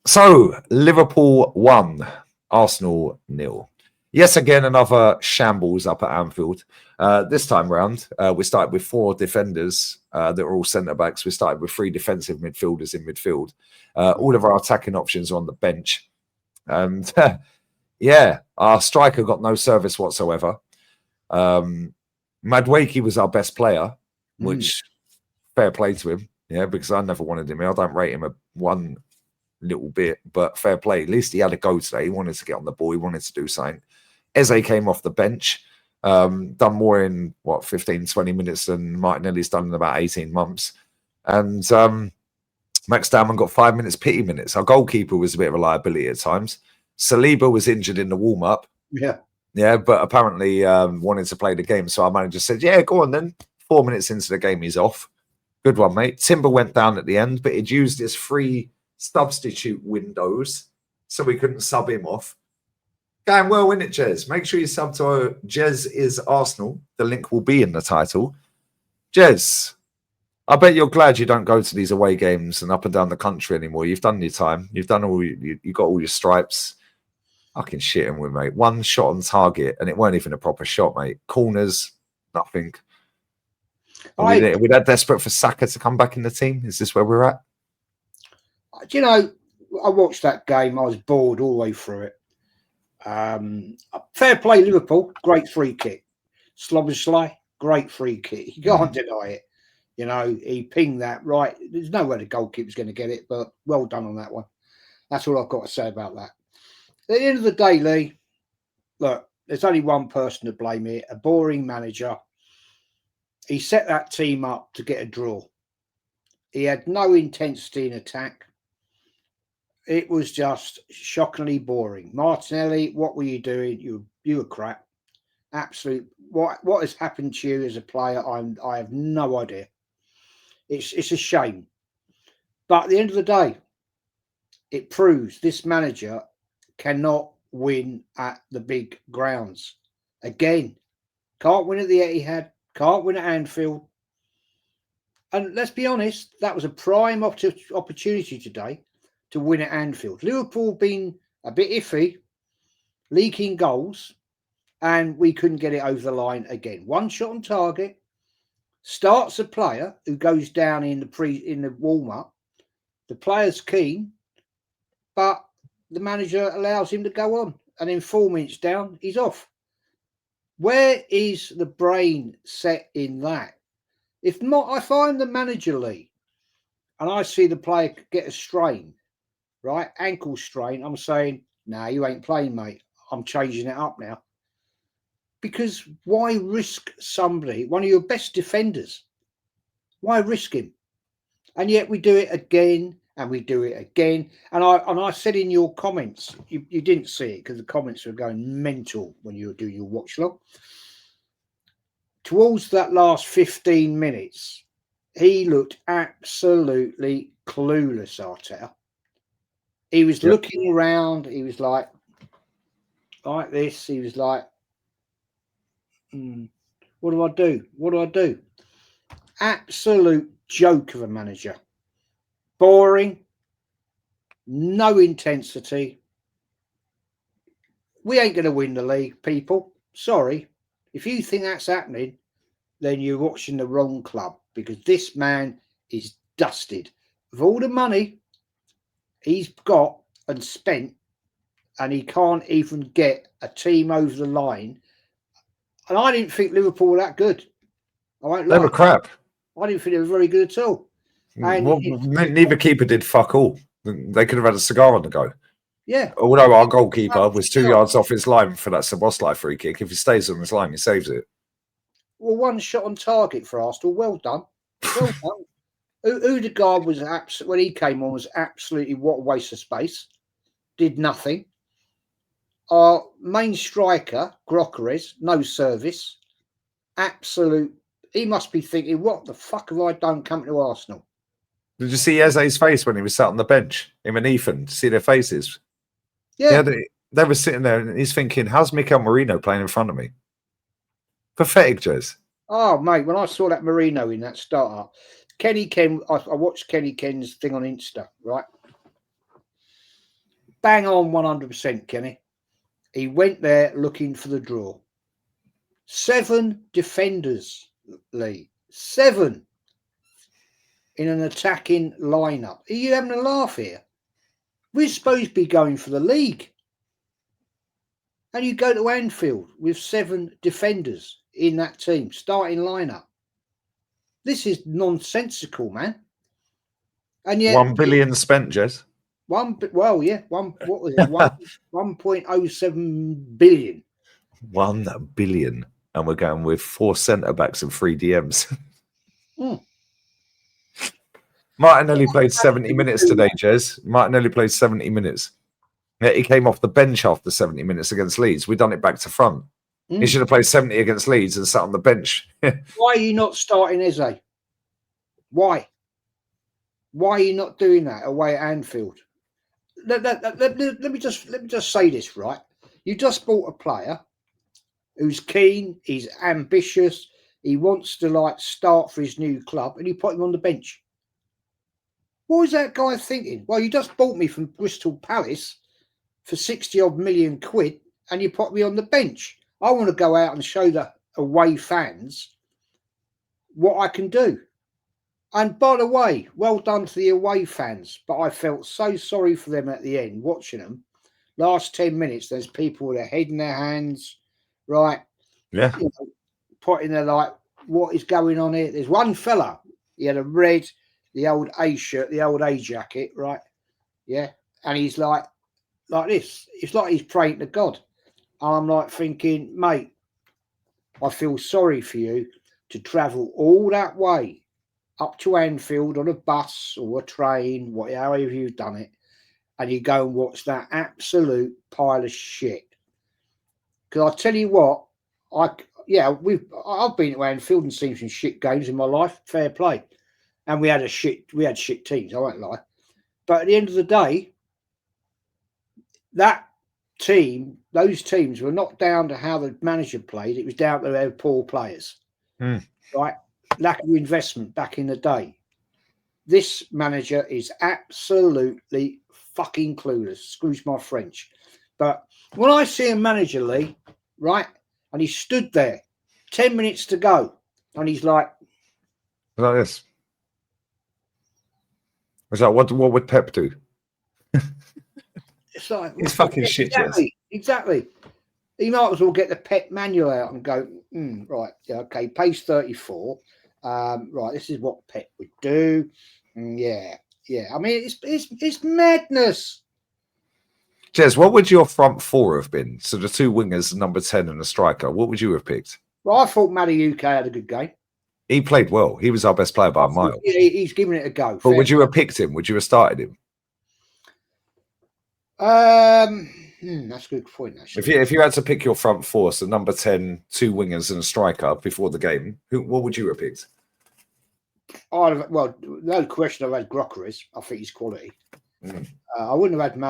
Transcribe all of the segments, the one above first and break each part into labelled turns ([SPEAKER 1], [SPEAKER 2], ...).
[SPEAKER 1] So, Liverpool 1, Arsenal 0. Yes, again, another shambles up at Anfield. This time round, we started with 4 defenders that were all centre-backs. We started with 3 defensive midfielders in midfield. All of our attacking options are on the bench. And, yeah, our striker got no service whatsoever. Madueke was our best player, which, fair play to him, yeah, because I never wanted him. I don't rate him a 1 little bit, but fair play. At least he had a go today. He wanted to get on the ball. He wanted to do something. Eze came off the bench, done more in 15, 20 minutes than Martinelli's done in about 18 months. And Max Damon got 5 minutes pity minutes. Our goalkeeper was a bit of a liability at times. Saliba was injured in the warm-up. Yeah, but apparently wanted to play the game. So our manager said, yeah, go on then. 4 minutes into the game, he's off. Good one, mate. Timber went down at the end, but he'd used his 3 substitute windows, so we couldn't sub him off. Going well, isn't it, Jez? Make sure you sub to Jez is Arsenal. The link will be in the title. Jez, I bet you're glad you don't go to these away games and up and down the country anymore. You've done your time. You've done all. You got all your stripes. Fucking shit him with, mate. 1 shot on target, and it weren't even a proper shot, mate. Corners, nothing. Are we that desperate for Saka to come back in the team? Is this where we're at?
[SPEAKER 2] Do you know, I watched that game. I was bored all the way through it. Fair play, Liverpool. Great free kick. Slobosly, great free kick. You can't deny it. You know, he pinged that right. There's no way the goalkeeper's going to get it, but well done on that one. That's all I've got to say about that. At the end of the day, Lee, look, there's only one person to blame here, a boring manager. He set that team up to get a draw. He had no intensity in attack. It was just shockingly boring. Martinelli, what were you doing? You were crap. Absolute. What has happened to you as a player? I have no idea. It's a shame. But at the end of the day, it proves this manager cannot win at the big grounds. Again, can't win at the Etihad, can't win at Anfield. And let's be honest, that was a prime opportunity today to win at Anfield. Liverpool been a bit iffy, leaking goals, and we couldn't get it over the line again. 1 shot on target, starts a player who goes down in the warm-up. The player's keen, but the manager allows him to go on. And then 4 minutes down, he's off. Where is the brain set in that? If I'm the manager, Lee, and I see the player get a strain, right, ankle strain, I'm saying, nah, you ain't playing, mate. I'm changing it up now. Because why risk somebody, one of your best defenders? Why risk him? And yet we do it again, and we do it again. And I said in your comments, you didn't see it because the comments were going mental when you were doing your watch log. Towards that last 15 minutes, he looked absolutely clueless, Arteta. He was looking around. He was like this. He was like, what do I do? What do I do? Absolute joke of a manager. Boring. No intensity. We ain't going to win the league, people. Sorry. If you think that's happening, then you're watching the wrong club, because this man is dusted. Of all the money he's got and spent, and he can't even get a team over the line. And I didn't think Liverpool were that good. I won't lie.
[SPEAKER 1] They were crap.
[SPEAKER 2] I didn't think they were very good at all. And
[SPEAKER 1] well, neither keeper did fuck all. They could have had a cigar on the go.
[SPEAKER 2] Yeah.
[SPEAKER 1] Although our goalkeeper was 2 yards off his line for that Szoboszlai free kick. If he stays on his line, he saves it.
[SPEAKER 2] Well, 1 shot on target for Arsenal. Well done. Well done. Odegaard was when he came on, was absolutely what a waste of space. Did nothing. Our main striker, Grokeres, no service. Absolute. He must be thinking, what the fuck have I done coming to Arsenal?
[SPEAKER 1] Did you see Eze's face when he was sat on the bench? Him and Ethan, to see their faces?
[SPEAKER 2] Yeah.
[SPEAKER 1] They were sitting there and he's thinking, how's Mikel Merino playing in front of me? Pathetic, Jez.
[SPEAKER 2] Oh, mate, when I saw that Merino in that start-up, Kenny Ken, I watched Kenny Ken's thing on Insta, right? bang on 100%, Kenny. He went there looking for the draw. 7 defenders, Lee. 7 in an attacking lineup. Are you having a laugh here? We're supposed to be going for the league. And you go to Anfield with 7 defenders in that team, starting lineup. This is nonsensical, man. And yet
[SPEAKER 1] 1 billion spent, Jez.
[SPEAKER 2] what was it? 1.07 billion.
[SPEAKER 1] 1 billion. And we're going with 4 centre backs and 3 DMs. Martinelli played 70 minutes today, Jez. Martinelli played 70 minutes. Yeah, he came off the bench after 70 minutes against Leeds. We've done it back to front. He should have played 70 against Leeds and sat on the bench.
[SPEAKER 2] Why are you not starting Eze? Why? Why are you not doing that away at Anfield? Let me just say this, right? You just bought a player who's keen, he's ambitious, he wants to start for his new club, and you put him on the bench. What was that guy thinking? Well, you just bought me from Bristol Palace for 60-odd million quid, and you put me on the bench. I want to go out and show the away fans what I can do. And by the way, well done to the away fans, but I felt so sorry for them at the end, watching them. Last 10 minutes, there's people with their head in their hands, right?
[SPEAKER 1] Yeah.
[SPEAKER 2] You know, putting their what is going on here? There's one fella, he had a red, the old A shirt, the old A jacket, right? Yeah. And he's like this. It's like he's praying to God. And I'm thinking, mate, I feel sorry for you to travel all that way up to Anfield on a bus or a train, however you've done it, and you go and watch that absolute pile of shit. Because I tell you what, I've been to Anfield and seen some shit games in my life. Fair play, and we had shit teams. I won't lie, but at the end of the day, those teams were not down to how the manager played. It was down to their poor players, right? Lack of investment back in the day. This manager is absolutely fucking clueless. Excuse my French. But when I see a manager, Lee, right, and he stood there 10 minutes to go, and he's like
[SPEAKER 1] this. Was that what would Pep do?
[SPEAKER 2] It's like
[SPEAKER 1] it's fucking shit.
[SPEAKER 2] Exactly. You might as well get the Pep manual out and go, right, yeah, okay, page 34. Right, this is what Pep would do. Yeah. I mean, it's madness.
[SPEAKER 1] Jez, what would your front 4 have been? So the 2 wingers, number 10 and a striker. What would you have picked?
[SPEAKER 2] Well, I thought Matty UK had a good game.
[SPEAKER 1] He played well. He was our best player by a mile.
[SPEAKER 2] He's given it a go.
[SPEAKER 1] But would you have picked him? Would you have started him?
[SPEAKER 2] That's a good point, actually.
[SPEAKER 1] If you had to pick your front 4, so number 10, 2 wingers and a striker before the game, what would you have picked?
[SPEAKER 2] Well, no question. I've had Groceries. I think he's quality. I wouldn't have had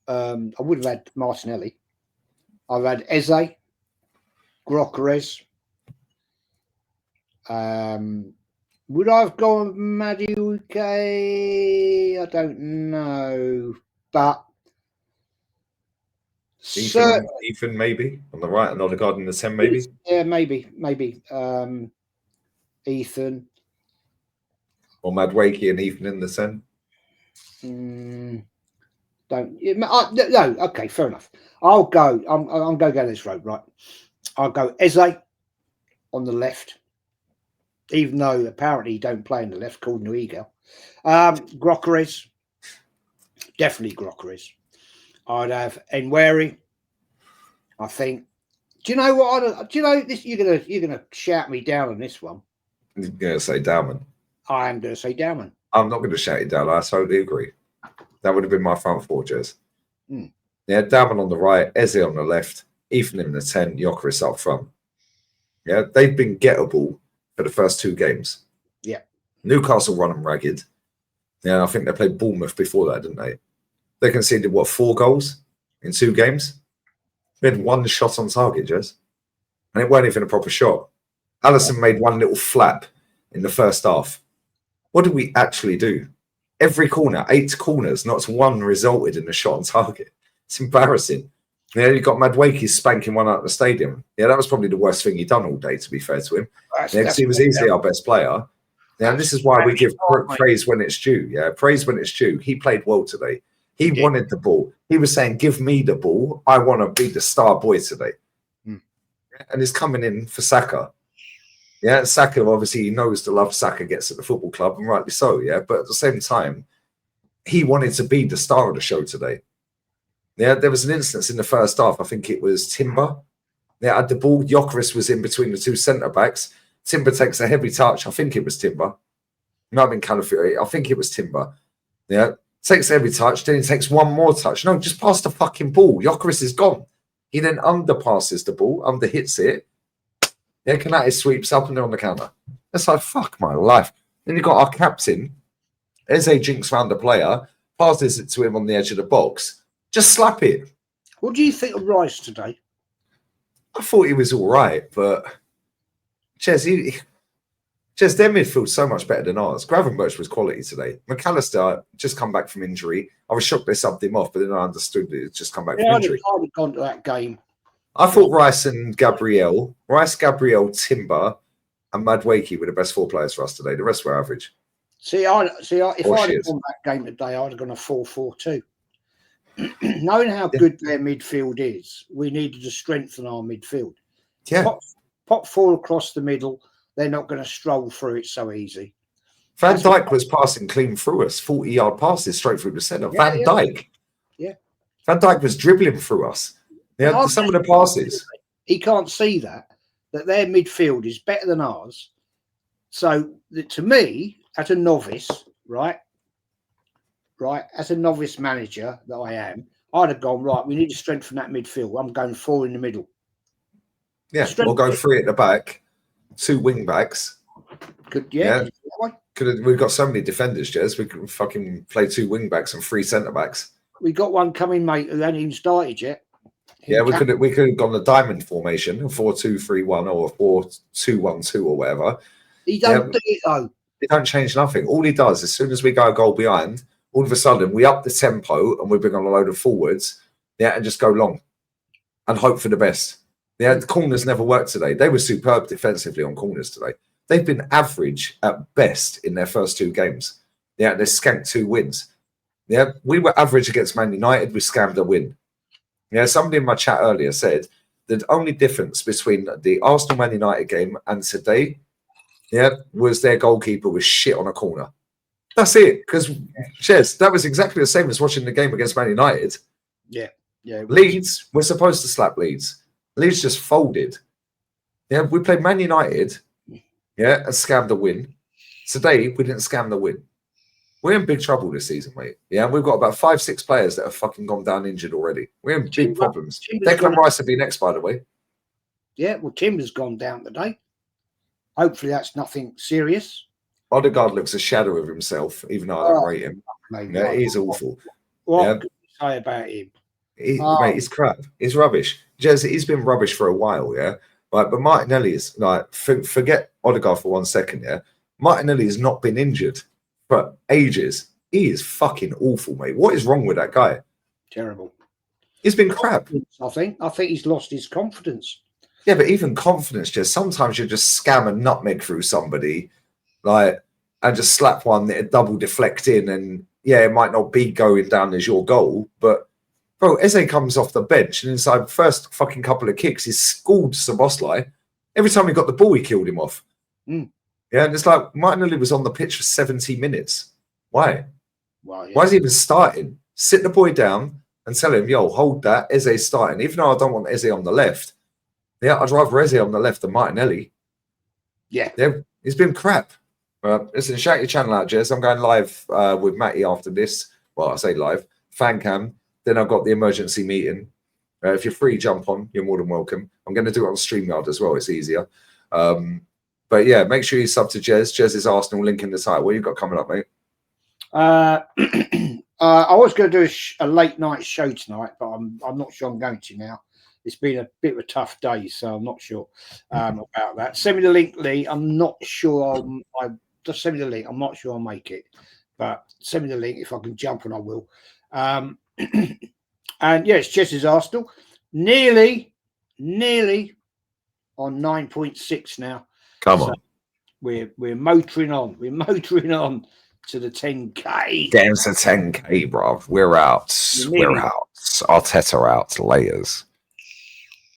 [SPEAKER 2] I would have had Martinelli. I've had Eze, Groceries. Would I have gone Maddie UK? I don't know, but
[SPEAKER 1] Ethan maybe on the right and Odegaard in the 10 maybe.
[SPEAKER 2] Yeah, maybe. Ethan
[SPEAKER 1] or Madwakey and Ethan in the 10.
[SPEAKER 2] No, okay, fair enough. I'll go. I'm going to go this road, right? I'll go Eze on the left, even though apparently he don't play on the left, according to Eagle. Groceries, definitely Groceries. I'd have enquiry. I think. Do you know what? Do you know this? You're gonna shout me down on this one.
[SPEAKER 1] You're gonna say Dowman.
[SPEAKER 2] I am going to say Dowman.
[SPEAKER 1] I'm not going to shout it down. I totally agree. That would have been my front 4, Jez. Yeah, Dowman on the right, Eze on the left, Ethan in the 10, Gyökeres up front. Yeah, they've been gettable for the first 2 games.
[SPEAKER 2] Yeah.
[SPEAKER 1] Newcastle run them ragged. Yeah, I think they played Bournemouth before that, didn't they? They conceded, 4 goals in 2 games? We had 1 shot on target, Jez. And it weren't even a proper shot. Alisson made 1 little flap in the first half. What did we actually do? Every corner, 8 corners, not one resulted in a shot on target. It's embarrassing. Yeah, you got Madwakey spanking one out of the stadium. Yeah, that was probably the worst thing he'd done all day, to be fair to him. Because he was easily our best player. Yeah, and this is why we give praise when it's due. Yeah, praise when it's due. He played well today. He wanted the ball. He was saying, give me the ball. I want to be the star boy today. And he's coming in for Saka. Yeah, Saka, obviously, he knows the love Saka gets at the football club, and rightly so, yeah. But at the same time, he wanted to be the star of the show today. Yeah, there was an instance in the first half, I think it was Timber. Yeah, had the ball. Gyökeres was in between the 2 centre-backs. Timber takes a heavy touch. I think it was Timber. Might have been Calafiori. I think it was Timber. Yeah, takes a heavy touch. Then he takes one more touch. No, just pass the fucking ball. Gyökeres is gone. He then underpasses the ball, underhits it. Yeah, Kanate sweeps up and they're on the counter. That's like, fuck my life. Then you've got our captain. Eze jinks round the player, passes it to him on the edge of the box. Just slap it.
[SPEAKER 2] What do you think of Rice today?
[SPEAKER 1] I thought he was all right, but their midfield's so much better than ours. Gravenberch was quality today. McAllister just come back from injury. I was shocked they subbed him off, but then I understood that it's just come back from injury.
[SPEAKER 2] I'd have gone to that game.
[SPEAKER 1] I thought Rice, Gabriel, Timber, and Madwakey were the best 4 players for us today. The rest were average.
[SPEAKER 2] If I'd have won that game today, I'd have gone a 4-4-2. Knowing how good their midfield is, we needed to strengthen our midfield.
[SPEAKER 1] Yeah.
[SPEAKER 2] Pop 4 across the middle. They're not going to stroll through it so easy.
[SPEAKER 1] Van Dijk was passing clean through us, 40-yard passes straight through the centre. Van Dijk.
[SPEAKER 2] Yeah.
[SPEAKER 1] Van Dijk was dribbling through us. Yeah, some of the passes.
[SPEAKER 2] He can't see that their midfield is better than ours. So to me, as a novice, right, as a novice manager that I am, I'd have gone, right, we need to strengthen that midfield. I'm going 4 in the middle.
[SPEAKER 1] Yeah, we'll go 3 at the back, 2 wing backs. We've got so many defenders, Jez. We can fucking play 2 wing backs and 3 centre backs.
[SPEAKER 2] We got one coming, mate, who hasn't even started yet.
[SPEAKER 1] Yeah, we could have gone the diamond formation, 4-2-3-1 or 4-2-1-2 or whatever.
[SPEAKER 2] He don't do it though.
[SPEAKER 1] He don't change nothing. All he does, as soon as we go a goal behind, all of a sudden we up the tempo and we bring on a load of forwards, and just go long and hope for the best. Yeah, the corners never worked today. They were superb defensively on corners today. They've been average at best in their first 2 games. Yeah, they skanked 2 wins. Yeah, we were average against Man United. We scammed a win. Yeah, somebody in my chat earlier said the only difference between the Arsenal-Man United game and today, was their goalkeeper was shit on a corner. That's it. Because, that was exactly the same as watching the game against Man United.
[SPEAKER 2] Yeah.
[SPEAKER 1] Leeds, we're supposed to slap Leeds. Leeds just folded. Yeah, we played Man United, and scammed the win. Today, we didn't scam the win. We're in big trouble this season, mate. Yeah, we've got about 5-6 players that have fucking gone down injured already. We're in big problems. Declan Rice will be next, by the way.
[SPEAKER 2] Yeah, well, Timber's gone down today. Hopefully that's nothing serious.
[SPEAKER 1] Odegaard looks a shadow of himself, even though I don't rate him. Yeah, he's awful.
[SPEAKER 2] What can you say about him?
[SPEAKER 1] Mate, he's crap. He's rubbish. Jez, he's been rubbish for a while, yeah? But Martinelli is, forget Odegaard for 1 second, yeah? Martinelli has not been injured for ages. He is fucking awful, mate. What is wrong with that guy?
[SPEAKER 2] Terrible.
[SPEAKER 1] He's been crap.
[SPEAKER 2] I think he's lost his confidence.
[SPEAKER 1] Yeah, but even confidence, just sometimes you just scam a nutmeg through somebody, and just slap one that a double deflect in, and it might not be going down as your goal, but bro, Eze comes off the bench and inside the first fucking couple of kicks, he schooled Szoboszlai. Every time he got the ball, he killed him off. Yeah, and it's like Martinelli was on the pitch for 70 minutes. Why? Why is he even starting? Sit the boy down and tell him, yo, hold that. Eze's starting. Even though I don't want Eze on the left. Yeah, I'd rather Eze on the left than Martinelli. Yeah, he's been crap. Listen, shout your channel out, Jez. I'm going live with Matty after this. Well, I say live. Fan cam. Then I've got the emergency meeting. If you're free, jump on. You're more than welcome. I'm going to do it on StreamYard as well. It's easier. But yeah, make sure you sub to Jez. Jez is Arsenal. Link in the title. What you got coming up, mate?
[SPEAKER 2] I was going to do a late night show tonight, but I'm not sure I'm going to now. It's been a bit of a tough day, so I'm not sure about that. Send me the link, Lee. I'm not sure. I just send me the link. I'm not sure I'll make it. But send me the link if I can jump, and I will. And yes, Chelsea's Arsenal nearly on 9.6 now.
[SPEAKER 1] Come on.
[SPEAKER 2] We're motoring on. We're motoring on to the 10K.
[SPEAKER 1] Getting to 10K, bruv. We're out. We're out. Arteta out. Layers.